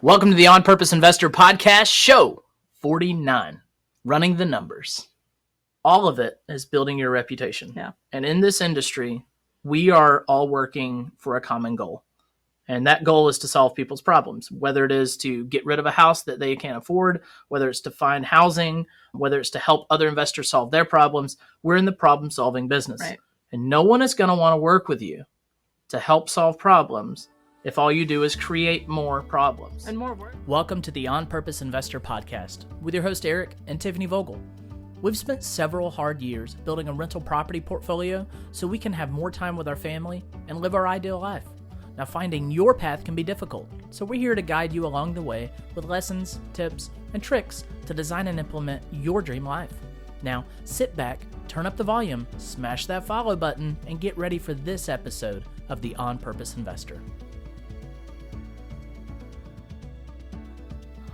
Welcome to the On Purpose Investor Podcast, show 49, Running the Numbers. All of it is building your reputation. Yeah. And in this industry, we are all working for a common goal. And that goal is to solve people's problems, whether it is to get rid of a house that they can't afford, whether it's to find housing, whether it's to help other investors solve their problems. We're in the problem-solving business. Right. And no one is going to want to work with you to help solve problems if all you do is create more problems. And more work. Welcome to the On Purpose Investor Podcast with your host Eric and Tiffany Vogel. We've spent several hard years building a rental property portfolio so we can have more time with our family and live our ideal life. Now, finding your path can be difficult, so we're here to guide you along the way with lessons, tips, and tricks to design and implement your dream life. Now, sit back, turn up the volume, smash that follow button, and get ready for this episode of the On Purpose Investor.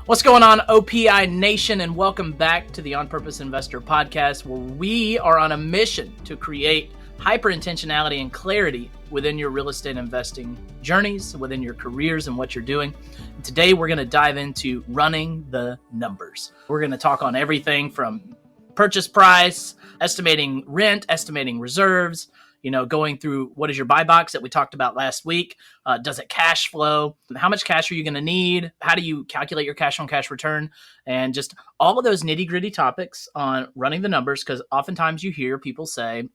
What's going on, OPI Nation, and welcome back to the On Purpose Investor Podcast, where we are on a mission to create hyper-intentionality and clarity within your real estate investing journeys, within your careers and what you're doing. And today, we're going to dive into running the numbers. We're going to talk on everything from purchase price, estimating rent, estimating reserves, going through what is your buy box that we talked about last week. Does it cash flow? How much cash are you going to need? How do you calculate your cash on cash return? And just all of those nitty gritty topics on running the numbers, because oftentimes you hear people say,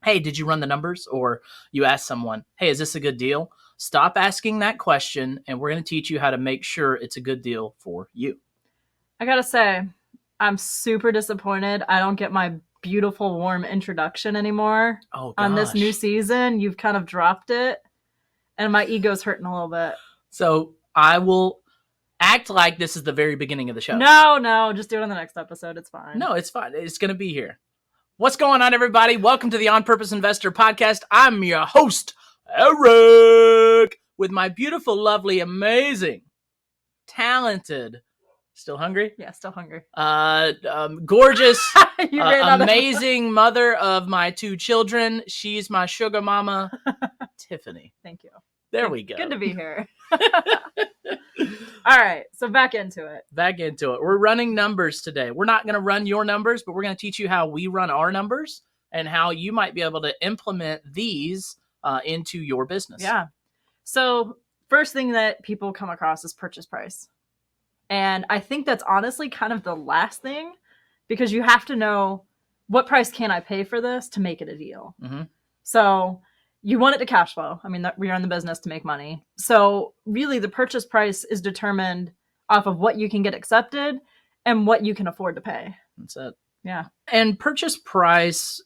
hey, did you run the numbers? Or you ask someone, hey, is this a good deal? Stop asking that question, and we're going to teach you how to make sure it's a good deal for you. I got to say, I'm super disappointed. I don't get my beautiful, warm introduction anymore. Oh, gosh. On this new season. You've kind of dropped it, and my ego's hurting a little bit. So I will act like this is the very beginning of the show. No, just do it on the next episode. It's fine. No, it's fine. It's going to be here. What's going on, everybody? Welcome to the On Purpose Investor Podcast. I'm your host, Eric, with my beautiful, lovely, amazing, talented, still hungry? Yeah, still hungry. Gorgeous, You amazing mother of my two children. She's my sugar mama, Tiffany. Thank you. There we go. Good to be here. All right, so back into it. We're running numbers today. We're not going to run your numbers, but we're going to teach you how we run our numbers and how you might be able to implement these into your business. Yeah. So first thing that people come across is purchase price. And I think that's honestly kind of the last thing, because you have to know, what price can I pay for this to make it a deal? Mm-hmm. So you want it to cash flow. I mean, we're in the business to make money. So really the purchase price is determined off of what you can get accepted and what you can afford to pay. That's it. Yeah. And purchase price,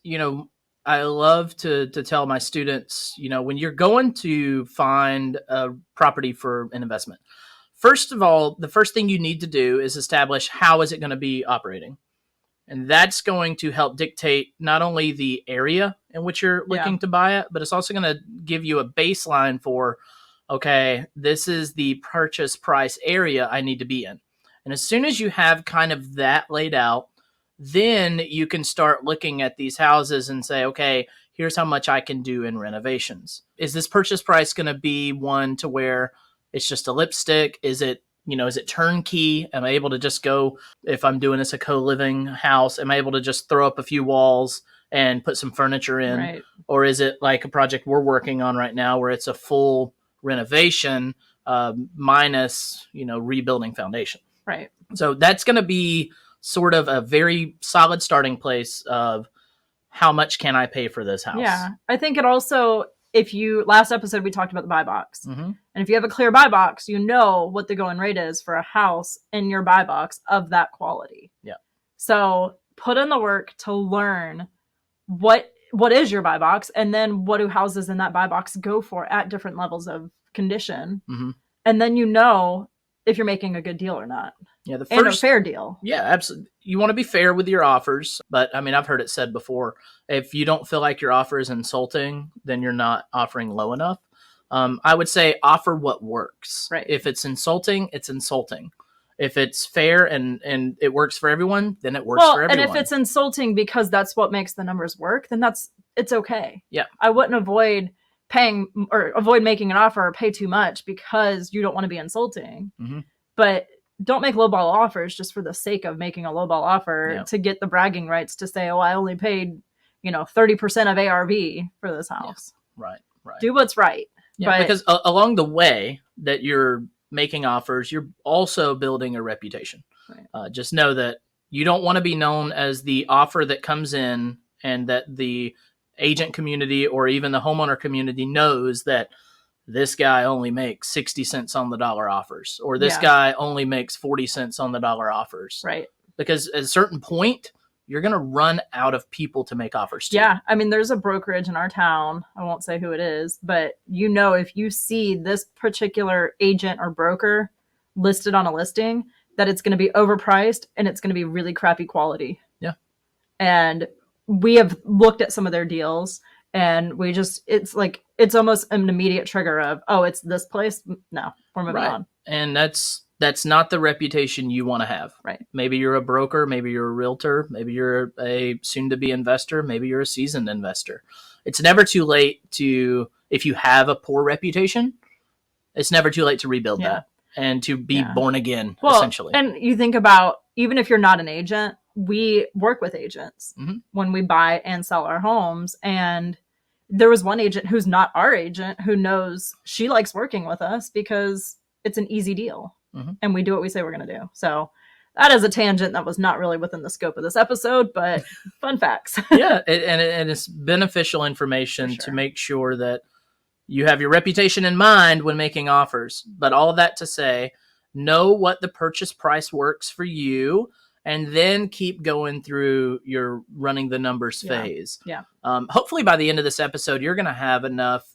I love to tell my students, when you're going to find a property for an investment, first of all, the first thing you need to do is establish how is it going to be operating. And that's going to help dictate not only the area in which you're looking to buy it, but it's also going to give you a baseline for, okay, this is the purchase price area I need to be in. And as soon as you have kind of that laid out, then you can start looking at these houses and say, okay, here's how much I can do in renovations. Is this purchase price going to be one to where it's just a lipstick? Is it turnkey? Am I able to just go, if I'm doing this a co-living house, am I able to just throw up a few walls and put some furniture in? Right. Or is it like a project we're working on right now where it's a full renovation minus, rebuilding foundation? Right. So that's going to be sort of a very solid starting place of how much can I pay for this house? Yeah. I think it also, last episode we talked about the buy box. Mm-hmm. And if you have a clear buy box, you know what the going rate is for a house in your buy box of that quality. Yeah. So put in the work to learn what is your buy box, and then what do houses in that buy box go for at different levels of condition. Mm-hmm. And then if you're making a good deal or not. Yeah, and a fair deal. Yeah, absolutely. You want to be fair with your offers, but I mean, I've heard it said before, if you don't feel like your offer is insulting, then you're not offering low enough. I would say offer what works. Right. If it's insulting, it's insulting. If it's fair and it works for everyone, then it works for everyone. And if it's insulting because that's what makes the numbers work, then it's okay. Yeah. I wouldn't avoid paying or avoid making an offer or pay too much because you don't want to be insulting. Mm-hmm. But don't make lowball offers just for the sake of making a lowball offer to get the bragging rights to say, oh, I only paid, 30% of ARV for this house. Yeah. Right. Do what's right. Yeah, because along the way that you're making offers, you're also building a reputation. Right. Just know that you don't want to be known as the offer that comes in and that the agent community or even the homeowner community knows that this guy only makes 60 cents on the dollar offers, or this guy only makes 40 cents on the dollar offers. Right. Because at a certain point, you're going to run out of people to make offers to. Yeah. I mean, there's a brokerage in our town. I won't say who it is, but if you see this particular agent or broker listed on a listing, that it's going to be overpriced and it's going to be really crappy quality. Yeah. And we have looked at some of their deals and it's almost an immediate trigger of, oh, it's this place. No, we're moving on. And that's not the reputation you want to have. Right. Maybe you're a broker, maybe you're a realtor, maybe you're a soon-to-be investor, maybe you're a seasoned investor. It's never too late if you have a poor reputation, it's never too late to rebuild that and to be born again, essentially. And you think about, even if you're not an agent, we work with agents when we buy and sell our homes. And there was one agent who's not our agent who knows she likes working with us because it's an easy deal. And we do what we say we're going to do. So that is a tangent that was not really within the scope of this episode, but fun facts. And it's beneficial information to make sure that you have your reputation in mind when making offers. But all of that to say, know what the purchase price works for you, and then keep going through your running the numbers phase. Yeah. Hopefully by the end of this episode, you're going to have enough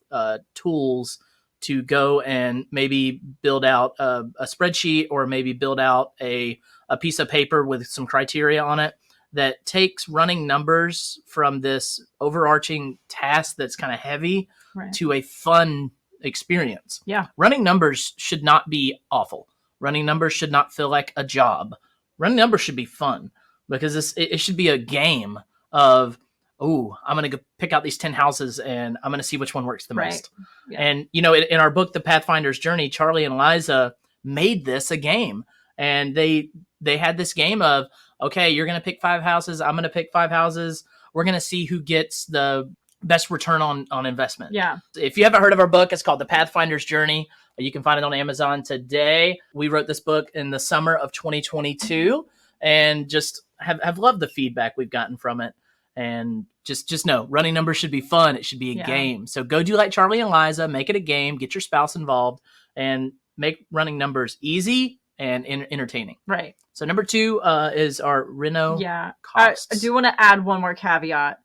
tools to go and maybe build out a spreadsheet, or maybe build out a piece of paper with some criteria on it that takes running numbers from this overarching task that's kind of heavy to a fun experience. Yeah. Running numbers should not be awful. Running numbers should not feel like a job. Running numbers should be fun, because it should be a game of, oh, I'm going to go pick out these 10 houses and I'm going to see which one works the most. Yeah. And, in our book, The Pathfinder's Journey, Charlie and Liza made this a game. And they had this game of, okay, you're going to pick 5 houses. I'm going to pick 5 houses. We're going to see who gets the best return on investment. Yeah. If you haven't heard of our book, it's called The Pathfinder's Journey. You can find it on Amazon today. We wrote this book in the summer of 2022 and just have loved the feedback we've gotten from it. And just know, running numbers should be fun. It should be a game. So go do like Charlie and Liza, make it a game, get your spouse involved, and make running numbers easy and entertaining. Right. So number 2 is our reno costs. I do want to add one more caveat.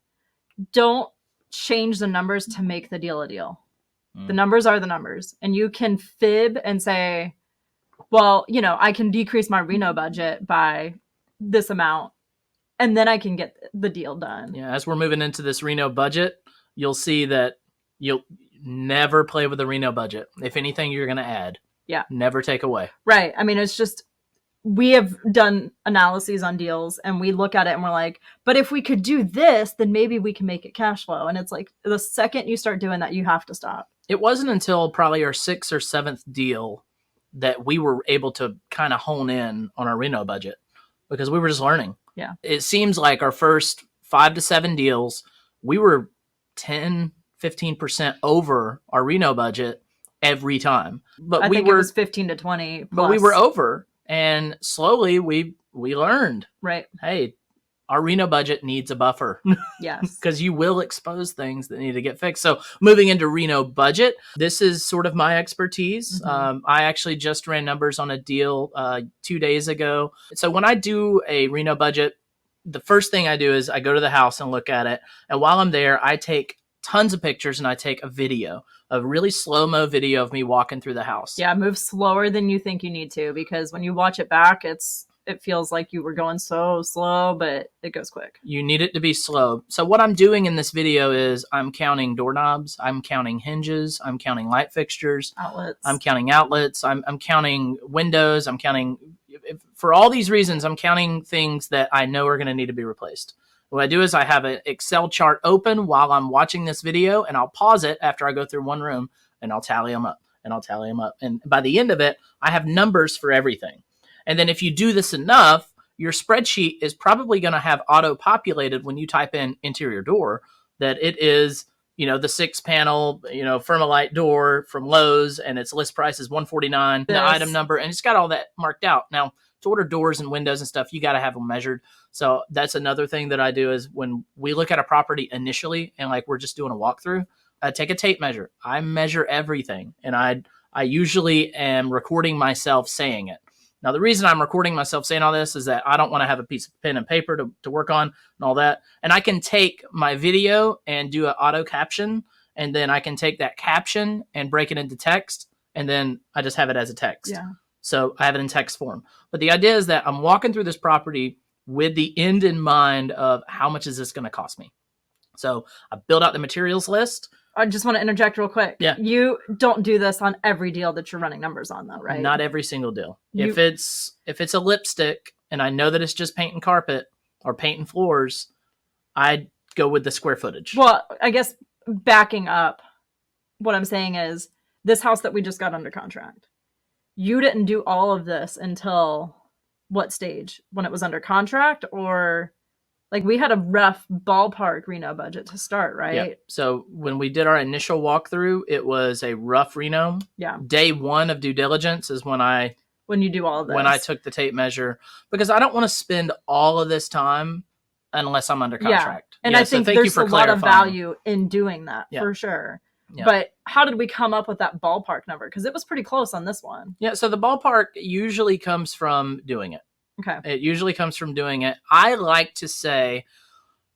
Don't change the numbers to make the deal a deal. The numbers are the numbers. And you can fib and say, well, I can decrease my reno budget by this amount, and then I can get the deal done. Yeah, as we're moving into this reno budget, you'll see that you'll never play with the reno budget. If anything, you're going to add. Yeah. Never take away. Right. I mean, it's just, we have done analyses on deals and we look at it and we're like, but if we could do this, then maybe we can make it cash flow. And it's like, the second you start doing that, you have to stop. It wasn't until probably our 6th or 7th deal that we were able to kind of hone in on our reno budget, because we were just learning. Yeah. It seems like our first 5 to 7 deals, we were 10, 15% over our reno budget every time. But I think it was 15 to 20 plus. But we were over, and slowly we learned. Right. Hey, our reno budget needs a buffer. Yes. Because you will expose things that need to get fixed. So moving into reno budget, this is sort of my expertise. I actually just ran numbers on a deal 2 days ago. So when I do a reno budget, the first thing I do is I go to the house and look at it. And while I'm there, I take tons of pictures and I take a video, a really slow-mo video of me walking through the house. Yeah, move slower than you think you need to, because when you watch it back, it feels like you were going so slow, but it goes quick. You need it to be slow. So what I'm doing in this video is I'm counting doorknobs, I'm counting hinges, I'm counting light fixtures, outlets. I'm counting outlets, I'm counting windows, I'm counting, for all these reasons, I'm counting things that I know are going to need to be replaced. What I do is I have an Excel chart open while I'm watching this video, and I'll pause it after I go through one room and I'll tally them up. and I'll tally them up. And by the end of it, I have numbers for everything. And then if you do this enough, your spreadsheet is probably going to have auto-populated when you type in interior door that it is, the 6-panel, Firmalite door from Lowe's, and its list price is $149, the item number, and it's got all that marked out. Now, to order doors and windows and stuff, you got to have them measured. So that's another thing that I do is when we look at a property initially and like we're just doing a walkthrough, I take a tape measure. I measure everything, and I usually am recording myself saying it. Now, the reason I'm recording myself saying all this is that I don't want to have a piece of pen and paper to work on and all that. And I can take my video and do an auto caption, and then I can take that caption and break it into text, and then I just have it as a text. Yeah. So I have it in text form. But the idea is that I'm walking through this property with the end in mind of how much is this going to cost me. So I build out the materials list. I just want to interject real quick. Yeah. You don't do this on every deal that you're running numbers on, though, right? Not every single deal. If it's a lipstick and I know that it's just paint and carpet or paint and floors, I'd go with the square footage. Well, I guess backing up, what I'm saying is this house that we just got under contract, you didn't do all of this until what stage? When it was under contract, or like we had a rough ballpark reno budget to start, right? Yeah. So when we did our initial walkthrough, it was a rough reno. Yeah. Day one of due diligence is when you do all of this. When I took the tape measure, because I don't want to spend all of this time unless I'm under contract. And I think there's a lot of value in doing that for sure. Yeah. But how did we come up with that ballpark number? Because it was pretty close on this one. Yeah. So the ballpark usually comes from doing it. Okay. It usually comes from doing it. I like to say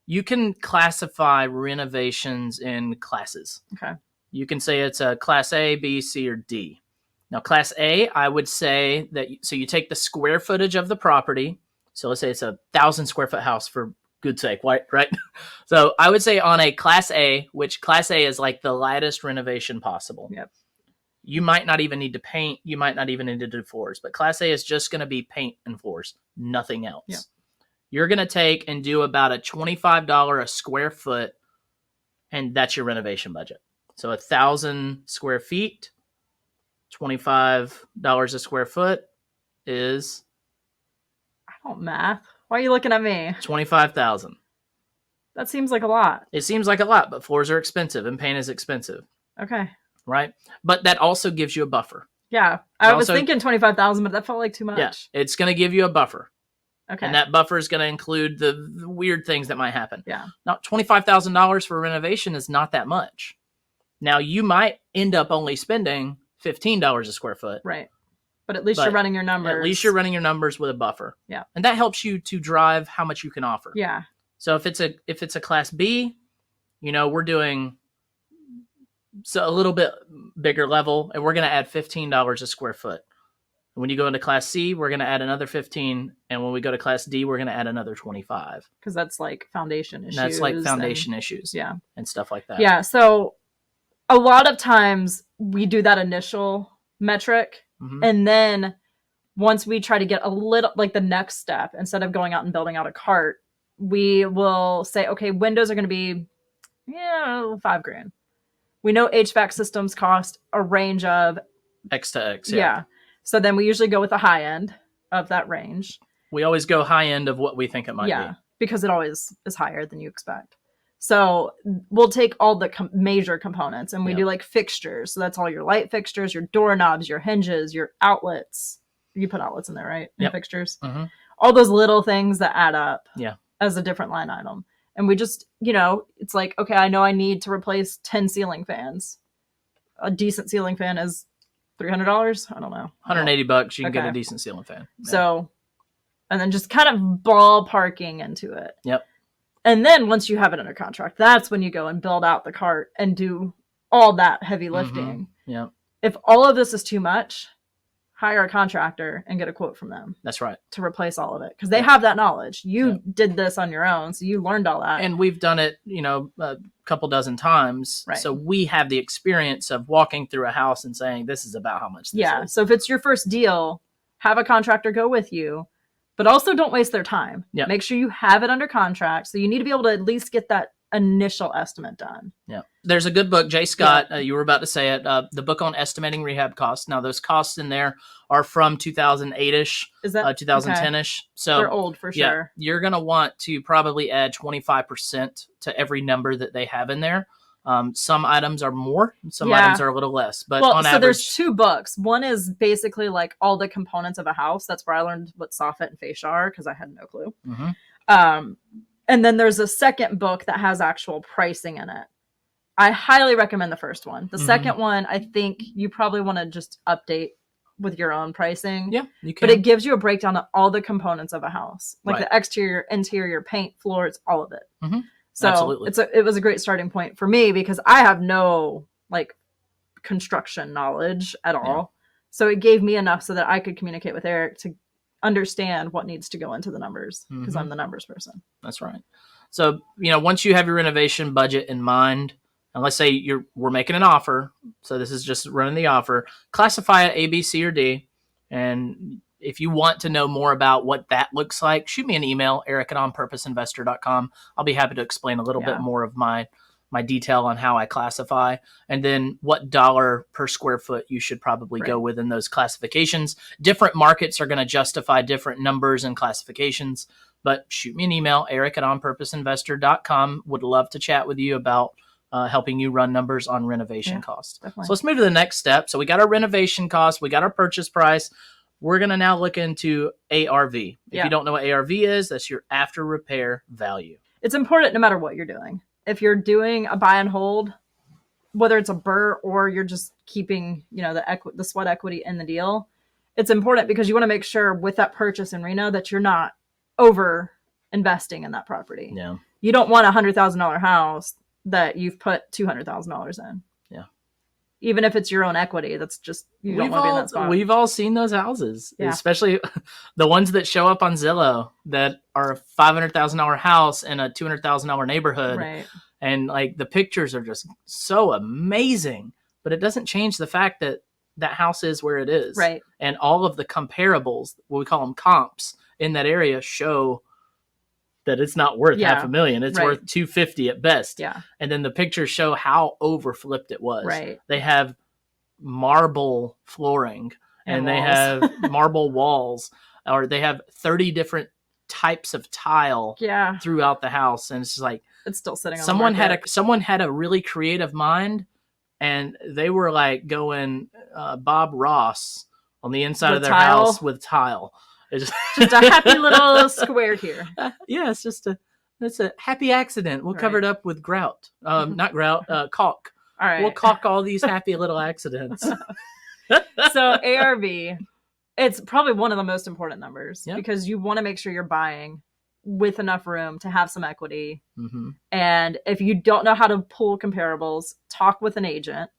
you can classify renovations in classes. Okay. You can say it's a class A, B, C, or D. Now, class A, I would say that, so you take the square footage of the property. So let's say it's 1,000 square foot house for good sake, right? So I would say on a class A, which class A is like the lightest renovation possible. Yep. You might not even need to paint. You might not even need to do floors. But Class A is just going to be paint and floors, nothing else. Yeah. You're going to take and do about a $25 a square foot, and that's your renovation budget. So 1,000 square feet, $25 a square foot is... I don't math. Why are you looking at me? $25,000. That seems like a lot. It seems like a lot, but floors are expensive and paint is expensive. Okay. Right? But that also gives you a buffer. Yeah. I was thinking 25,000, but that felt like too much. Yeah. It's going to give you a buffer. Okay. And that buffer is going to include the weird things that might happen. Yeah. Now, $25,000 for a renovation is not that much. Now, you might end up only spending $15 a square foot. Right. But at least you're running your numbers. At least you're running your numbers with a buffer. Yeah. And that helps you to drive how much you can offer. Yeah. So if it's a class B, we're doing a little bit bigger level, and we're going to add $15 a square foot. And when you go into class C, we're going to add another 15. And when we go to class D, we're going to add another 25. Because that's like foundation issues. That's like foundation issues. Yeah. And stuff like that. Yeah. So a lot of times we do that initial metric. Mm-hmm. And then once we try to get a little, like the next step, instead of going out and building out a cart, we will say, okay, windows are going to be, $5,000. We know HVAC systems cost a range of X to X. Yeah. So then we usually go with the high end of that range. We always go high end of what we think it might be. Because it always is higher than you expect. So we'll take all the major components and we do like fixtures. So that's all your light fixtures, your doorknobs, your hinges, your outlets. You put outlets in there, right? And fixtures. Mm-hmm. All those little things that add up as a different line item. And we just, it's like, okay, I know I need to replace 10 ceiling fans. A decent ceiling fan is $300. I don't know. $180. You can get a decent ceiling fan. Yeah. So, and then just kind of ballparking into it. Yep. And then once you have it under contract, that's when you go and build out the cart and do all that heavy lifting. Mm-hmm. Yeah. If all of this is too much, hire a contractor and get a quote from them. That's right. To replace all of it. Because they have that knowledge. You did this on your own, so you learned all that. And we've done it, a couple dozen times. Right. So we have the experience of walking through a house and saying, this is about how much this is. So if it's your first deal, have a contractor go with you. But also don't waste their time. Yeah. Make sure you have it under contract. So you need to be able to at least get that initial estimate done. Yeah. There's a good book, Jay Scott, you were about to say it, the book on estimating rehab costs. Now, those costs in there are from 2008-ish, Is that 2010-ish. Okay. So they're old for sure. You're going to want to probably add 25% to every number that they have in there. Some items are more, some items are a little less, but on average. So there's two books. One is basically like all the components of a house. That's where I learned what soffit and fascia are because I had no clue. Mm-hmm. And then there's a second book that has actual pricing in it. I highly recommend the first one. The second one, I think you probably want to just update with your own pricing. Yeah, you can. But it gives you a breakdown of all the components of a house, like the exterior, interior, paint, floors, all of it. Mm-hmm. So absolutely. It was a great starting point for me because I have no like construction knowledge at all. Yeah. So it gave me enough so that I could communicate with Eric to understand what needs to go into the numbers because I'm the numbers person. That's right. So, once you have your renovation budget in mind, and let's say we're making an offer. So this is just running the offer, classify it A, B, C, or D. And if you want to know more about what that looks like, shoot me an email, eric@onpurposeinvestor.com. I'll be happy to explain a little bit more of my detail on how I classify, and then what dollar per square foot you should probably go within those classifications. Different markets are going to justify different numbers and classifications, but shoot me an email, eric@onpurposeinvestor.com. Would love to chat with you about helping you run numbers on renovation costs. Definitely. So let's move to the next step. So we got our renovation cost, we got our purchase price. We're going to now look into ARV. If you don't know what ARV is, that's your after repair value. It's important no matter what you're doing. If you're doing a buy and hold, whether it's a BRRRR or you're just keeping, the sweat equity in the deal, it's important because you want to make sure with that purchase in Reno that you're not over investing in that property. Yeah. You don't want a $100,000 house that you've put $200,000 in. Yeah. Even if it's your own equity, that's just, you don't want to be in that spot. We've all seen those houses, especially the ones that show up on Zillow that are a $500,000 house in a $200,000 neighborhood. Right. And like the pictures are just so amazing, but it doesn't change the fact that that house is where it is. Right. And all of the comparables, what we call them comps in that area, show that it's not worth $500,000. It's worth $250,000 at best. Yeah. And then the pictures show how overflipped it was. Right. They have marble flooring and they have marble walls, or they have 30 different types of tile throughout the house. And it's just like, it's still sitting on someone had a really creative mind, and they were like going Bob Ross on the inside of their house with tile. It's just a happy little square here. It's a happy accident. We'll cover it up with grout. Not grout, caulk. All right. We'll caulk all these happy little accidents. So ARV, it's probably one of the most important numbers because you want to make sure you're buying with enough room to have some equity. Mm-hmm. And if you don't know how to pull comparables, talk with an agent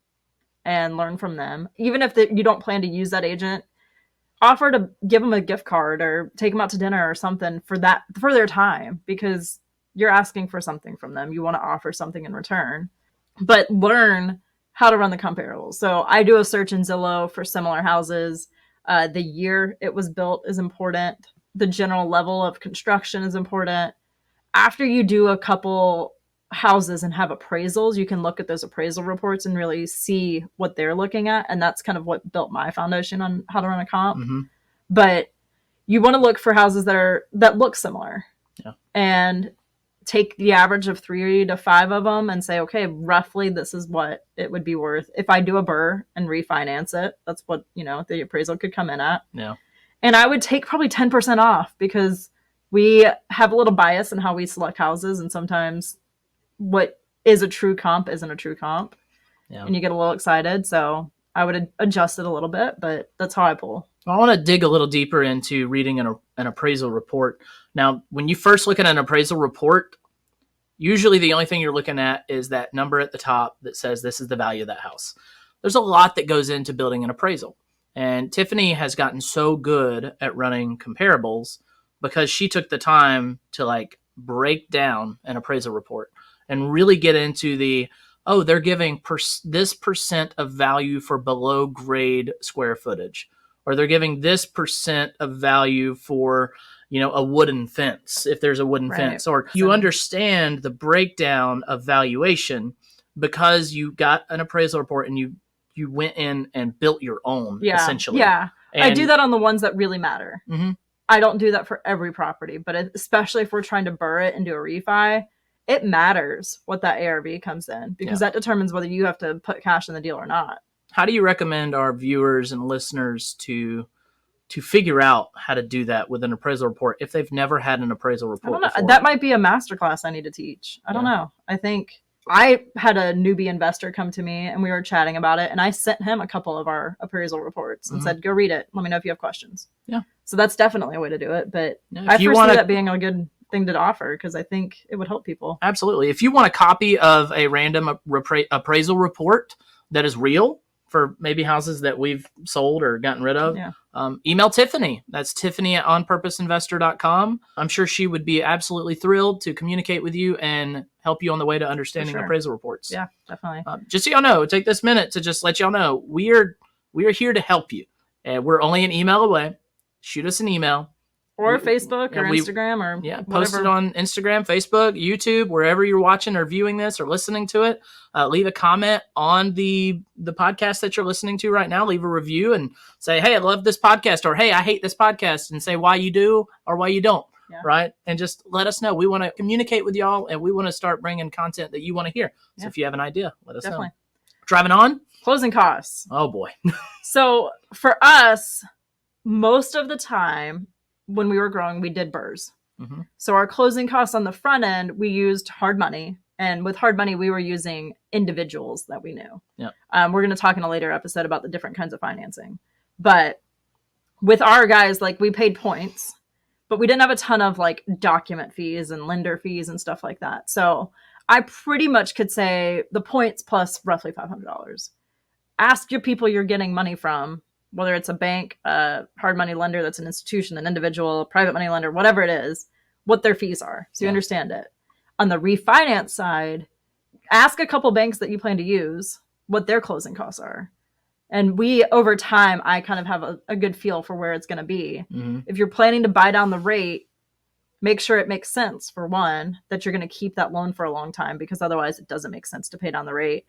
and learn from them. Even if you don't plan to use that agent, offer to give them a gift card or take them out to dinner or something for their time, because you're asking for something from them. You want to offer something in return, but learn how to run the comparables. So I do a search in Zillow for similar houses. The year it was built is important. The general level of construction is important. After you do a couple houses and have appraisals, you can look at those appraisal reports and really see what they're looking at. And that's kind of what built my foundation on how to run a comp. Mm-hmm. But you want to look for houses that look similar and take the average of 3 to 5 of them and say, okay, roughly this is what it would be worth. If I do a BRRRR and refinance it, that's what, the appraisal could come in at. Yeah. And I would take probably 10% off because we have a little bias in how we select houses. And sometimes what is a true comp isn't a true comp. Yeah. And you get a little excited. So I would adjust it a little bit, but that's how I pull. I want to dig a little deeper into reading an appraisal report. Now, when you first look at an appraisal report, usually the only thing you're looking at is that number at the top that says this is the value of that house. There's a lot that goes into building an appraisal. And Tiffany has gotten so good at running comparables because she took the time to break down an appraisal report and really get into they're giving this percent of value for below grade square footage, or they're giving this percent of value for a wooden fence, if there's a wooden fence, or you understand the breakdown of valuation because you got an appraisal report and you went in and built your own, essentially. Yeah. And I do that on the ones that really matter. Mm-hmm. I don't do that for every property, but especially if we're trying to burr it and do a refi, it matters what that ARV comes in, because that determines whether you have to put cash in the deal or not. How do you recommend our viewers and listeners to figure out how to do that with an appraisal report if they've never had an appraisal report before? That might be a masterclass I need to teach. I don't know. I think I had a newbie investor come to me and we were chatting about it, and I sent him a couple of our appraisal reports and said, go read it. Let me know if you have questions. Yeah. So that's definitely a way to do it. But I foresee that being a good thing to offer, because I think it would help people. Absolutely. If you want a copy of a random appraisal report that is real for maybe houses that we've sold or gotten rid of, email Tiffany. That's Tiffany at onpurposeinvestor.com. I'm sure she would be absolutely thrilled to communicate with you and help you on the way to understanding appraisal reports. Yeah, definitely. Just so y'all know, take this minute to just let y'all know, we are here to help you. And we're only an email away. Shoot us an email. Or Facebook or Instagram or whatever. Post it on Instagram, Facebook, YouTube, wherever you're watching or viewing this or listening to it. Leave a comment on the podcast that you're listening to right now. Leave a review and say, hey, I love this podcast, or hey, I hate this podcast, and say why you do or why you don't, right? And just let us know. We want to communicate with y'all, and we want to start bringing content that you want to hear. So if you have an idea, let us know. Driving on? Closing costs. Oh, boy. So for us, most of the time, when we were growing, we did burrs. Mm-hmm. So our closing costs on the front end, we used hard money. And with hard money, we were using individuals that we knew. Yeah. We're going to talk in a later episode about the different kinds of financing. But with our guys, like, we paid points, but we didn't have a ton of like document fees and lender fees and stuff like that. So I pretty much could say the points plus roughly $500. Ask your people you're getting money from, whether it's a bank, a hard money lender that's an institution, an individual, a private money lender, whatever it is, what their fees are. So you understand it. On the refinance side, ask a couple banks that you plan to use what their closing costs are. And over time, I kind of have a good feel for where it's going to be. Mm-hmm. If you're planning to buy down the rate, make sure it makes sense, for one, that you're going to keep that loan for a long time, because otherwise it doesn't make sense to pay down the rate.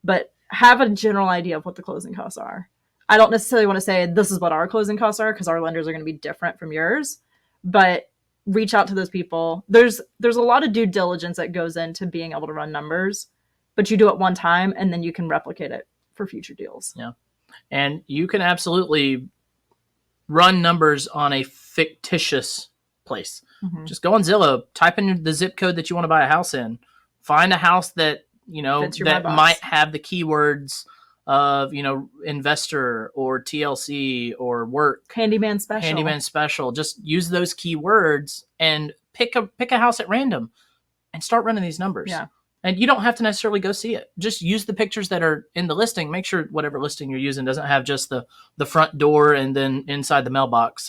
But have a general idea of what the closing costs are. I don't necessarily want to say this is what our closing costs are, because our lenders are going to be different from yours, but reach out to those people. There's a lot of due diligence that goes into being able to run numbers, but you do it one time and then you can replicate it for future deals. Yeah. And you can absolutely run numbers on a fictitious place. Mm-hmm. Just go on Zillow, type in the zip code that you want to buy a house in, find a house that, that might have the keywords of, investor or TLC or work. Handyman special. Just use those keywords and pick a house at random and start running these numbers. Yeah. And you don't have to necessarily go see it. Just use the pictures that are in the listing. Make sure whatever listing you're using doesn't have just the front door and then inside the mailbox.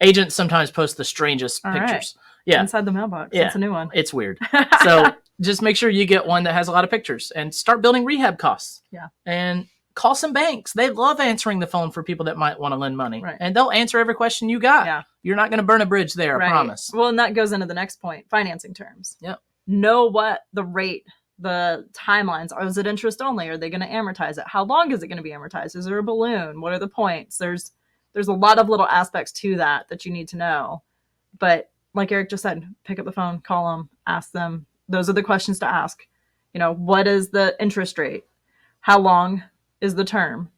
Agents sometimes post the strangest pictures. Right. Yeah. Inside the mailbox. Yeah. That's a new one. It's weird. So just make sure you get one that has a lot of pictures and start building rehab costs. Yeah. And call some banks. They love answering the phone for people that might want to lend money. Right. And they'll answer every question you got. Yeah. You're not going to burn a bridge there, I promise. Well, and that goes into the next point, financing terms. Yep. Know what the rate, the timelines are. Is it interest only? Are they going to amortize it? How long is it going to be amortized? Is there a balloon? What are the points? There's a lot of little aspects to that you need to know. But like Eric just said, pick up the phone, call them, ask them. Those are the questions to ask. What is the interest rate? How long is the term?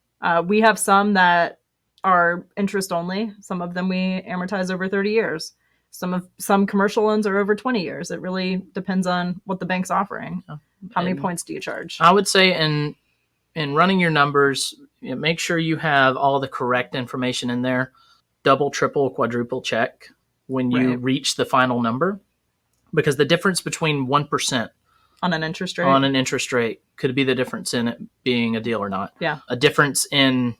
We have some that are interest only. Some of them we amortize over 30 years. Some commercial loans are over 20 years. It really depends on what the bank's offering. How many points do you charge? I would say in running your numbers, make sure you have all the correct information in there. Double, triple, quadruple check when you reach the final number, because the difference between 1% on an interest rate could be the difference in it being a deal or not. Yeah. A difference in,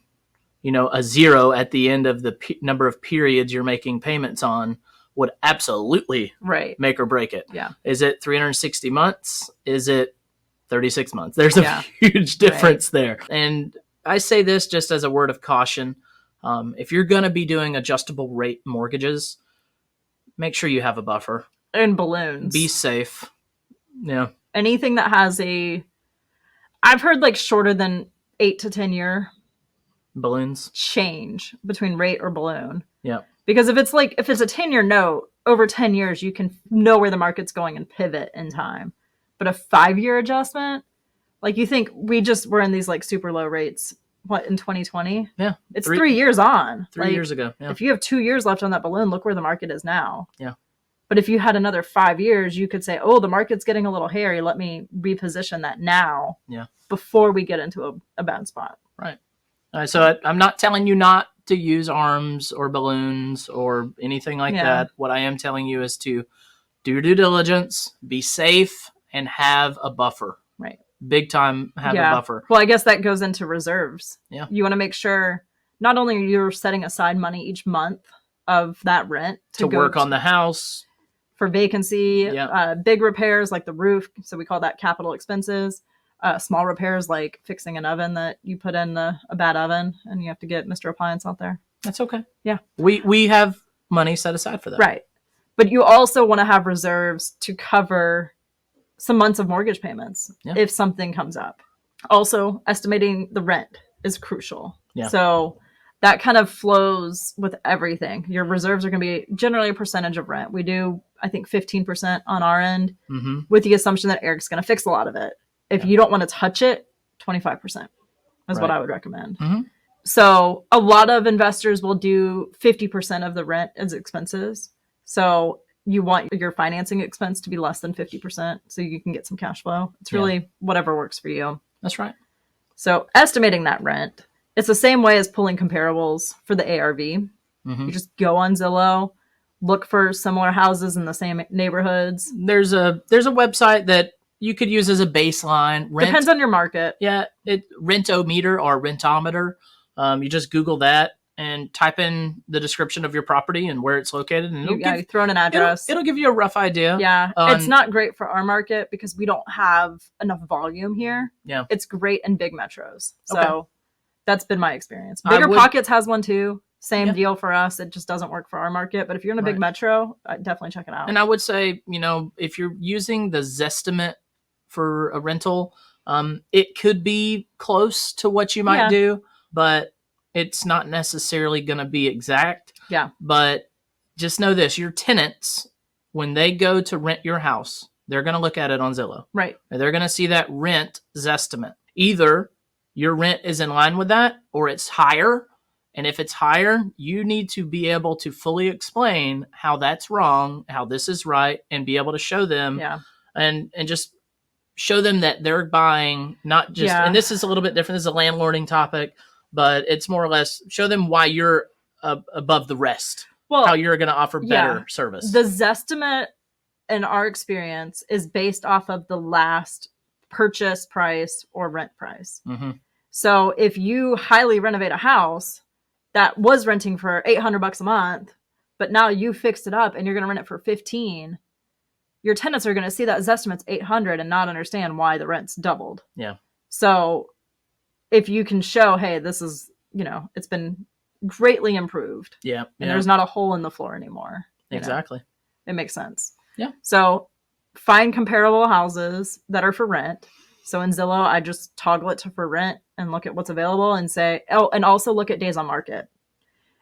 a zero at the end of the number of periods you're making payments on would absolutely make or break it. Yeah. Is it 360 months? Is it 36 months? There's a huge difference there. And I say this just as a word of caution. If you're going to be doing adjustable rate mortgages, make sure you have a buffer. And balloons. Be safe. Yeah. Anything that has I've heard like shorter than 8 to 10 year balloons change between rate or balloon. Yeah. Because if it's a 10-year note, over 10 years, you can know where the market's going and pivot in time. But a 5-year adjustment, like you think we just were in these like super low rates, in 2020? Yeah. It's 3 years on. 3 years ago. Yeah. If you have 2 years left on that balloon, look where the market is now. Yeah. But if you had another 5 years, you could say, oh, the market's getting a little hairy. Let me reposition that now. Yeah. Before we get into a bad spot. Right. All right. So I'm not telling you not to use arms or balloons or anything like that. What I am telling you is to do due diligence, be safe, and have a buffer. Right. Big time have a buffer. Well, I guess that goes into reserves. Yeah. You want to make sure not only you're setting aside money each month of that rent to work on the house. For vacancy, big repairs like the roof. So we call that capital expenses. Small repairs like fixing an oven that you put in a bad oven and you have to get Mr. Appliance out there. That's okay. Yeah. We have money set aside for that. Right. But you also want to have reserves to cover some months of mortgage payments if something comes up. Also, estimating the rent is crucial. Yeah. So that kind of flows with everything. Your reserves are going to be generally a percentage of rent. We do, I think, 15% on our end with the assumption that Eric's going to fix a lot of it. If you don't want to touch it, 25% is what I would recommend. Mm-hmm. So a lot of investors will do 50% of the rent as expenses. So you want your financing expense to be less than 50% so you can get some cash flow. It's really whatever works for you. That's right. So estimating that rent, it's the same way as pulling comparables for the ARV. Mm-hmm. You just go on Zillow, look for similar houses in the same neighborhoods. There's a website that you could use as a baseline. Depends on your market. Yeah, Rentometer or Rentometer. You just Google that and type in the description of your property and where it's located. And you throw in an address. It'll give you a rough idea. Yeah, it's not great for our market because we don't have enough volume here. Yeah, it's great in big metros. So that's been my experience. Bigger Pockets has one too. Same deal for us. It just doesn't work for our market. But if you're in a big metro, definitely check it out. And I would say, if you're using the Zestimate for a rental, it could be close to what you might do, but it's not necessarily going to be exact. Yeah. But just know this, your tenants, when they go to rent your house, they're going to look at it on Zillow. Right. And they're going to see that rent Zestimate. Either your rent is in line with that or it's higher. And if it's higher, you need to be able to fully explain how that's wrong, how this is right, and be able to show them and just show them that they're buying not just, and this is a little bit different. This is a landlording topic, but it's more or less show them why you're above the rest, how you're going to offer better service. The Zestimate in our experience is based off of the last purchase price or rent price. Mm-hmm. So if you highly renovate a house that was renting for $800 a month, but now you fixed it up and you're going to rent it for $15, your tenants are going to see that Zestimate's $800 and not understand why the rent's doubled. Yeah. So if you can show, hey, this is, it's been greatly improved. Yeah. And there's not a hole in the floor anymore. Exactly. It makes sense. Yeah. So find comparable houses that are for rent. So in Zillow, I just toggle it to for rent and look at what's available and say, and also look at days on market.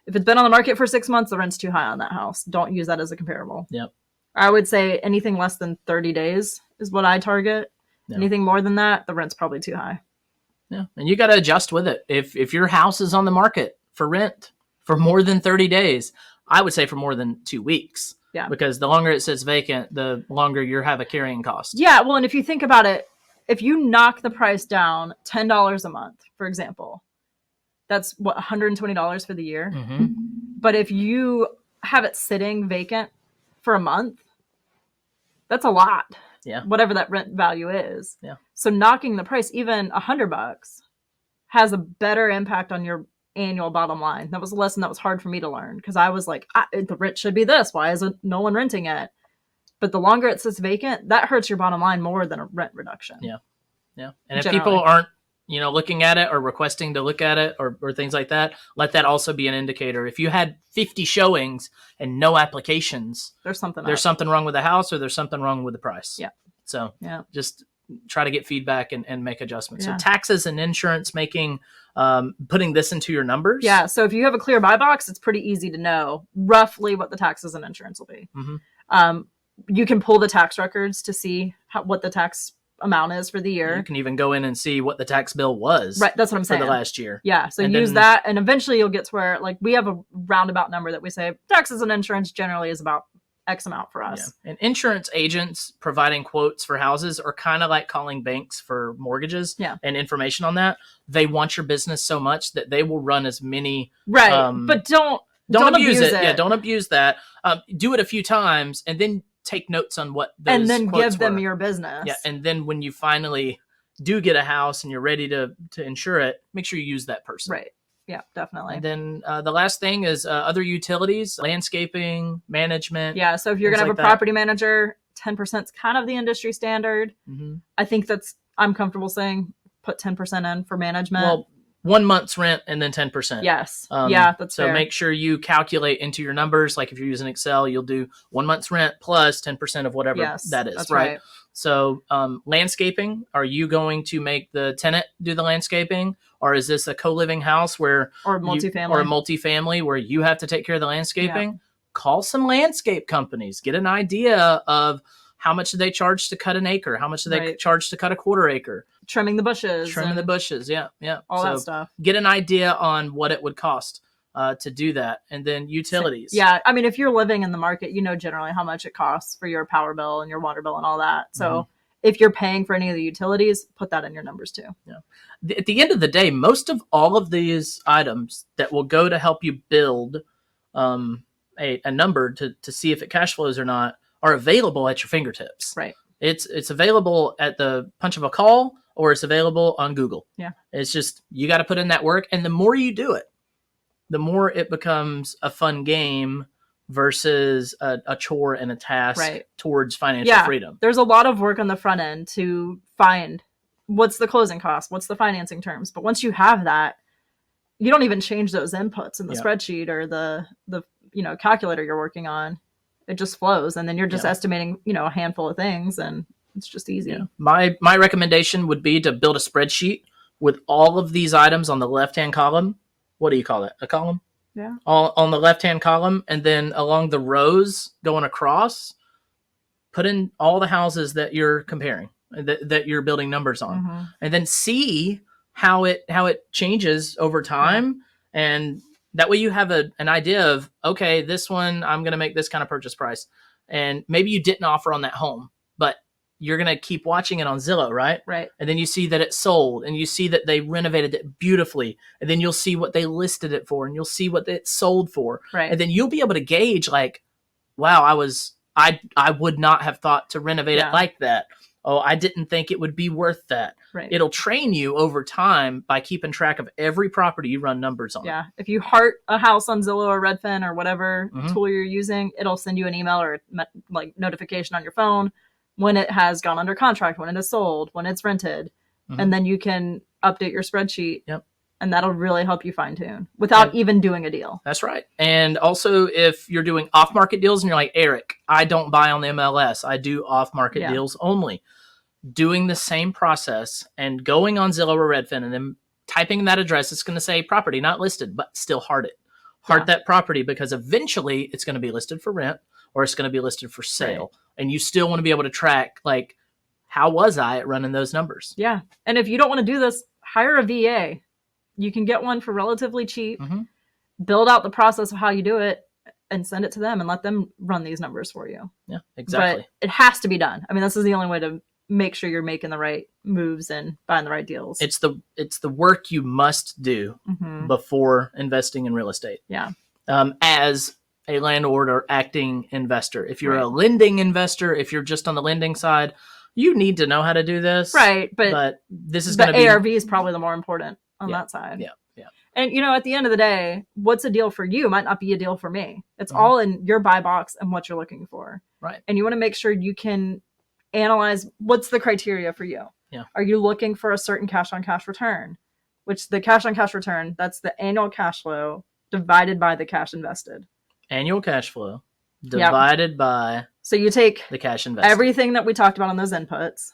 If it's been on the market for 6 months, the rent's too high on that house. Don't use that as a comparable. Yep. I would say anything less than 30 days is what I target. Yep. Anything more than that, the rent's probably too high. Yeah. And you got to adjust with it. If your house is on the market for rent for more than 30 days, I would say for more than 2 weeks. Yeah. Because the longer it sits vacant, the longer you have a carrying cost. Yeah. Well, and if you think about it, if you knock the price down $10 a month, for example, that's what, $120 for the year. Mm-hmm. But if you have it sitting vacant for a month, that's a lot. Yeah. Whatever that rent value is. Yeah. So knocking the price even $100 has a better impact on your annual bottom line. That was a lesson that was hard for me to learn because I was like, the rent should be this. Why isn't no one renting it? But the longer it sits vacant, that hurts your bottom line more than a rent reduction. Yeah. Yeah. And if people aren't looking at it or requesting to look at it or things like that, let that also be an indicator. If you had 50 showings and no applications, There's something wrong with the house, or there's something wrong with the price. Yeah. So Yeah. just try to get feedback and make adjustments. Yeah. So taxes and insurance, putting this into your numbers. Yeah. So if you have a clear buy box, it's pretty easy to know roughly what the taxes and insurance will be. You can pull the tax records to see what the tax amount is for the year. You can even go in and see what the tax bill was. Right, that's what I'm saying. For the last year. Yeah, so use that, and eventually you'll get to where, like, we have a roundabout number that we say taxes and insurance generally is about X amount for us. Yeah. And insurance agents providing quotes for houses are kind of like calling banks for mortgages and information on that. They want your business so much that they will run as many. Right, but don't abuse it. Yeah, don't abuse that. Do it a few times, and then take notes on what those and then quotes give them were. Your business. Yeah, and then when you finally do get a house and you're ready to insure it, make sure you use that person. Right. Yeah, definitely. And then the last thing is other utilities, landscaping, management. Yeah, so if you're going to have a property manager, 10% is kind of the industry standard. I think I'm comfortable saying put 10% in for management. Well, 1 month's rent and then 10%. Yes. That's so fair. Make sure you calculate into your numbers. Like if you're using Excel, you'll do 1 month's rent plus 10% of whatever that is. That's right. So landscaping, are you going to make the tenant do the landscaping? Or is this a co-living house or a multifamily where you have to take care of the landscaping? Yeah. Call some landscape companies. Get an idea of how much do they charge to cut an acre? How much do they charge to cut a quarter acre? Trimming the bushes. Yeah. All that stuff. Get an idea on what it would cost to do that. And then utilities. Yeah. I mean, if you're living in the market, you know generally how much it costs for your power bill and your water bill and all that. So if you're paying for any of the utilities, put that in your numbers too. Yeah. At the end of the day, most of all of these items that will go to help you build a number to see if it cash flows or not are available at your fingertips. Right. It's available at the punch of a call, or it's available on Google. Yeah. It's just, you got to put in that work. And the more you do it, the more it becomes a fun game versus a chore and a task towards financial freedom. There's a lot of work on the front end to find what's the closing cost, what's the financing terms. But once you have that, you don't even change those inputs in the spreadsheet or the calculator you're working on. It just flows, and then you're just estimating, a handful of things, and it's just easy. Yeah. My recommendation would be to build a spreadsheet with all of these items on the left-hand column. What do you call it? A column? Yeah. All on the left-hand column, and then along the rows going across, put in all the houses that you're comparing, that you're building numbers on, and then see how it changes over time, and that way you have an idea of, okay, this one, I'm going to make this kind of purchase price. And maybe you didn't offer on that home, but you're going to keep watching it on Zillow, right? Right. And then you see that it sold, and you see that they renovated it beautifully. And then you'll see what they listed it for, and you'll see what it sold for. Right. And then you'll be able to gauge, like, wow, I would not have thought to renovate it like that. Oh, I didn't think it would be worth that. Right. It'll train you over time by keeping track of every property you run numbers on. Yeah. If you heart a house on Zillow or Redfin or whatever tool you're using, it'll send you an email or notification on your phone when it has gone under contract, when it is sold, when it's rented. And then you can update your spreadsheet. Yep. And that'll really help you fine tune without even doing a deal. That's right. And also, if you're doing off-market deals and you're like, Eric, I don't buy on the MLS. I do off-market deals only. Doing the same process and going on Zillow or Redfin and then typing that address, it's going to say property not listed, but still heart it. Heart that property, because eventually it's going to be listed for rent or it's going to be listed for sale. Right. And you still want to be able to track, like, how was I at running those numbers? Yeah. And if you don't want to do this, hire a VA. You can get one for relatively cheap, build out the process of how you do it, and send it to them and let them run these numbers for you. Yeah, exactly. But it has to be done. I mean, this is the only way to make sure you're making the right moves and buying the right deals. It's the work you must do before investing in real estate. Yeah. As a landlord or acting investor. If you're a lending investor, if you're just on the lending side, you need to know how to do this. Right. But this is going to be... ARV is probably the more important on that side. Yeah. Yeah. And, at the end of the day, what's a deal for you might not be a deal for me. It's all in your buy box and what you're looking for. Right. And you want to make sure you can analyze what's the criteria for you. Yeah. Are you looking for a certain cash on cash return? Which the cash on cash return, that's the annual cash flow divided by the cash invested. Annual cash flow divided by So you take the cash invested. everything that we talked about on those inputs,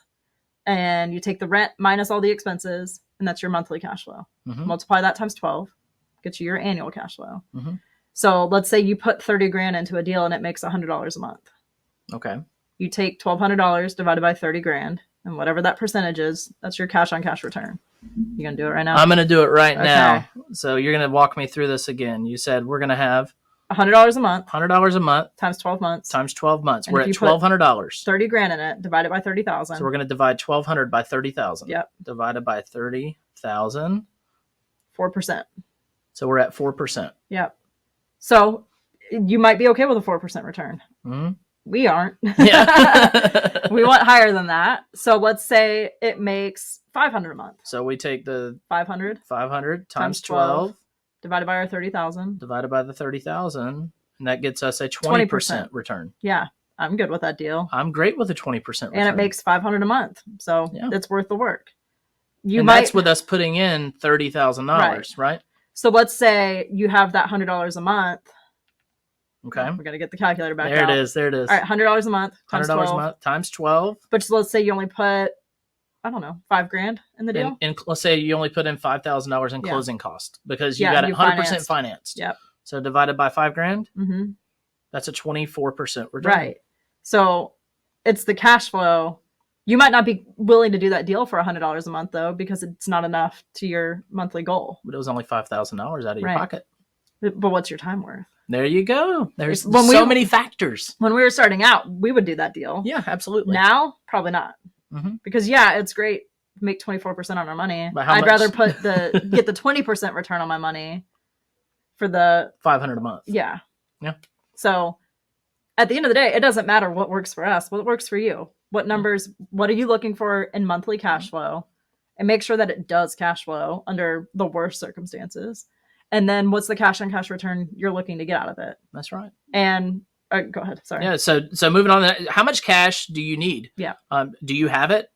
and you take the rent minus all the expenses, and that's your monthly cash flow. Multiply that times 12, gets you your annual cash flow. So let's say you put 30 grand into a deal and it makes $100 a month. Okay. You take $1,200 divided by 30 grand, and whatever that percentage is, that's your cash on cash return. You gonna do it right now? I'm gonna do it right now. So you're gonna walk me through this again. You said we're gonna have $100 a month. $100 a month times 12 months. Times 12 months. And we're at $1,200. 30 grand in it, divided by 30,000. So we're gonna divide 1,200 by 30,000. Yep. Divided by 30,000. 4%. So we're at 4%. Yep. So you might be okay with a 4% return. We aren't. Yeah. We want higher than that. So let's say it makes $500 a month. So we take the 500 times 12 divided by our 30,000 divided by the 30,000, and that gets us a 20% return. Yeah, I'm good with that deal. I'm great with a 20% return. And it makes $500 a month. So it's worth the work. That's with us putting in $30,000, right? So let's say you have that $100 a month. Okay. We got to get the calculator back out. There it is. All right, $100 a month times $100 12. a month times 12. But let's say you only put, I don't know, $5,000 in the deal. And let's say you only put in $5,000 in closing cost because you got it 100% financed. Yep. So divided by $5,000, that's a 24% return. Right. So it's the cash flow. You might not be willing to do that deal for $100 a month though, because it's not enough to your monthly goal. But it was only $5,000 out of your pocket. But what's your time worth? There you go. There's so many factors. When we were starting out, we would do that deal. Yeah, absolutely. Now, probably not. Because it's great to make 24% on our money. I'd rather get the 20% return on my money for the $500 a month. Yeah. Yeah. So at the end of the day, it doesn't matter what works for us, what works for you. What numbers, what are you looking for in monthly cash flow? And make sure that it does cash flow under the worst circumstances. And then what's the cash on cash return you're looking to get out of it? That's right. And go ahead. Sorry. Yeah. So moving on, how much cash do you need? Yeah. Do you have it?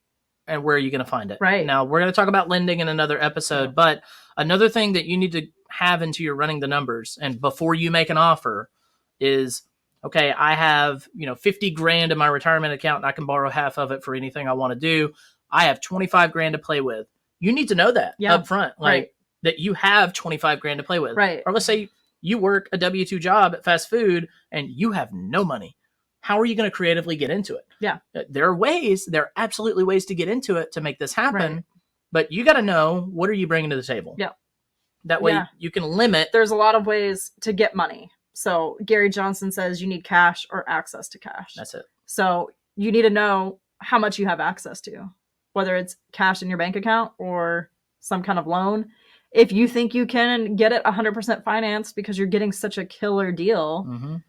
And where are you going to find it? Right. Now, we're going to talk about lending in another episode, but another thing that you need to have into your running the numbers and before you make an offer is, okay, I have, 50 grand in my retirement account and I can borrow half of it for anything I want to do. I have 25 grand to play with. You need to know that up front. That you have 25 grand to play with. Right. Or let's say you work a W-2 job at fast food and you have no money. How are you going to creatively get into it? Yeah. There are absolutely ways to get into it to make this happen, but you got to know, what are you bringing to the table? Yeah. That way you can limit. There's a lot of ways to get money. So Gary Johnston says you need cash or access to cash. That's it. So you need to know how much you have access to, whether it's cash in your bank account or some kind of loan. If you think you can get it 100% financed because you're getting such a killer deal,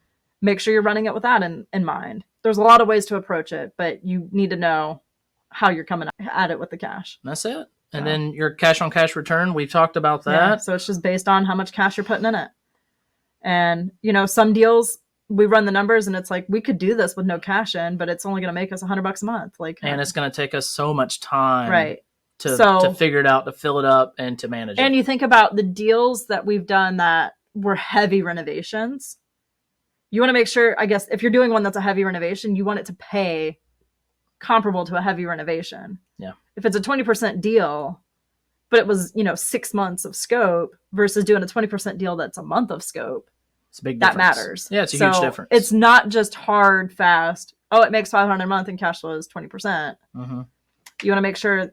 make sure you're running it with that in mind. There's a lot of ways to approach it, but you need to know how you're coming at it with the cash. That's it. And then your cash on cash return, we've talked about that. Yeah, so it's just based on how much cash you're putting in it. And, some deals, we run the numbers and it's like, we could do this with no cash in, but it's only going to make us $100 a month. And it's going to take us so much time. Right. To figure it out, to fill it up, and to manage it. And you think about the deals that we've done that were heavy renovations. You want to make sure, I guess, if you're doing one that's a heavy renovation, you want it to pay comparable to a heavy renovation. Yeah. If it's a 20% deal, but it was, 6 months of scope versus doing a 20% deal that's a month of scope, it's a big difference. That matters. Yeah, it's a huge difference. It's not just hard, fast. Oh, it makes $500 a month and cash flow is 20%. You want to make sure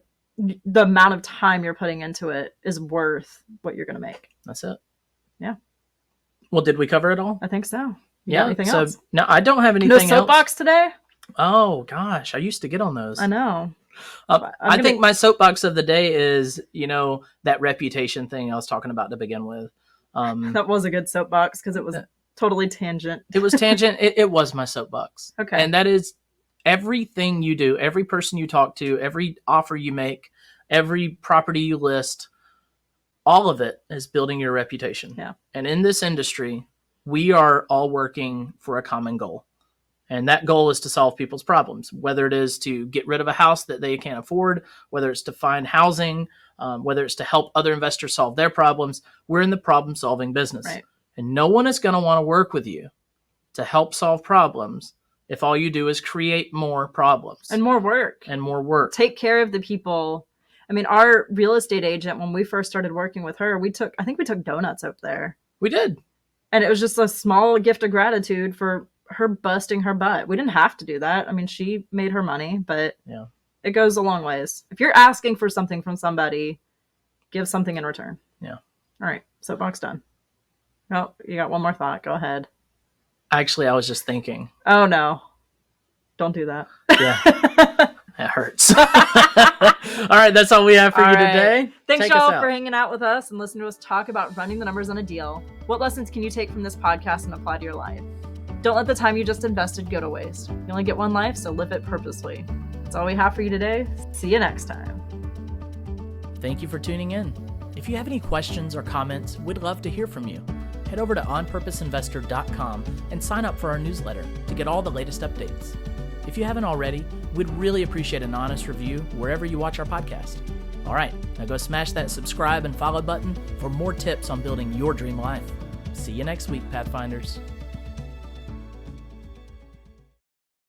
the amount of time you're putting into it is worth what you're going to make. That's it. Yeah. Well, did we cover it all? I think so. Anything else? No, I don't have anything else. No soapbox today? Oh, gosh. I used to get on those. I know. I think my soapbox of the day is, that reputation thing I was talking about to begin with. That was a good soapbox because it was totally tangent. It was tangent. It was my soapbox. Okay. And that is everything you do, every person you talk to, every offer you make, every property you list, all of it is building your reputation. Yeah. And in this industry, we are all working for a common goal. And that goal is to solve people's problems, whether it is to get rid of a house that they can't afford, whether it's to find housing, whether it's to help other investors solve their problems. We're in the problem-solving business. Right. And no one is going to want to work with you to help solve problems if all you do is create more problems. And more work. And more work. Take care of the people. I mean, our real estate agent, when we first started working with her, I think we took donuts up there. We did. And it was just a small gift of gratitude for her busting her butt. We didn't have to do that. I mean, she made her money, but yeah, it goes a long ways. If you're asking for something from somebody, give something in return. Yeah. All right. Soapbox done. Oh, you got one more thought. Go ahead. Actually, I was just thinking. Oh, no. Don't do that. Yeah. It hurts. All right. That's all we have for you today. Thanks, y'all, for hanging out with us and listening to us talk about running the numbers on a deal. What lessons can you take from this podcast and apply to your life? Don't let the time you just invested go to waste. You only get one life, so live it purposely. That's all we have for you today. See you next time. Thank you for tuning in. If you have any questions or comments, we'd love to hear from you. Head over to onpurposeinvestor.com and sign up for our newsletter to get all the latest updates. If you haven't already, we'd really appreciate an honest review wherever you watch our podcast. All right, now go smash that subscribe and follow button for more tips on building your dream life. See you next week, Pathfinders.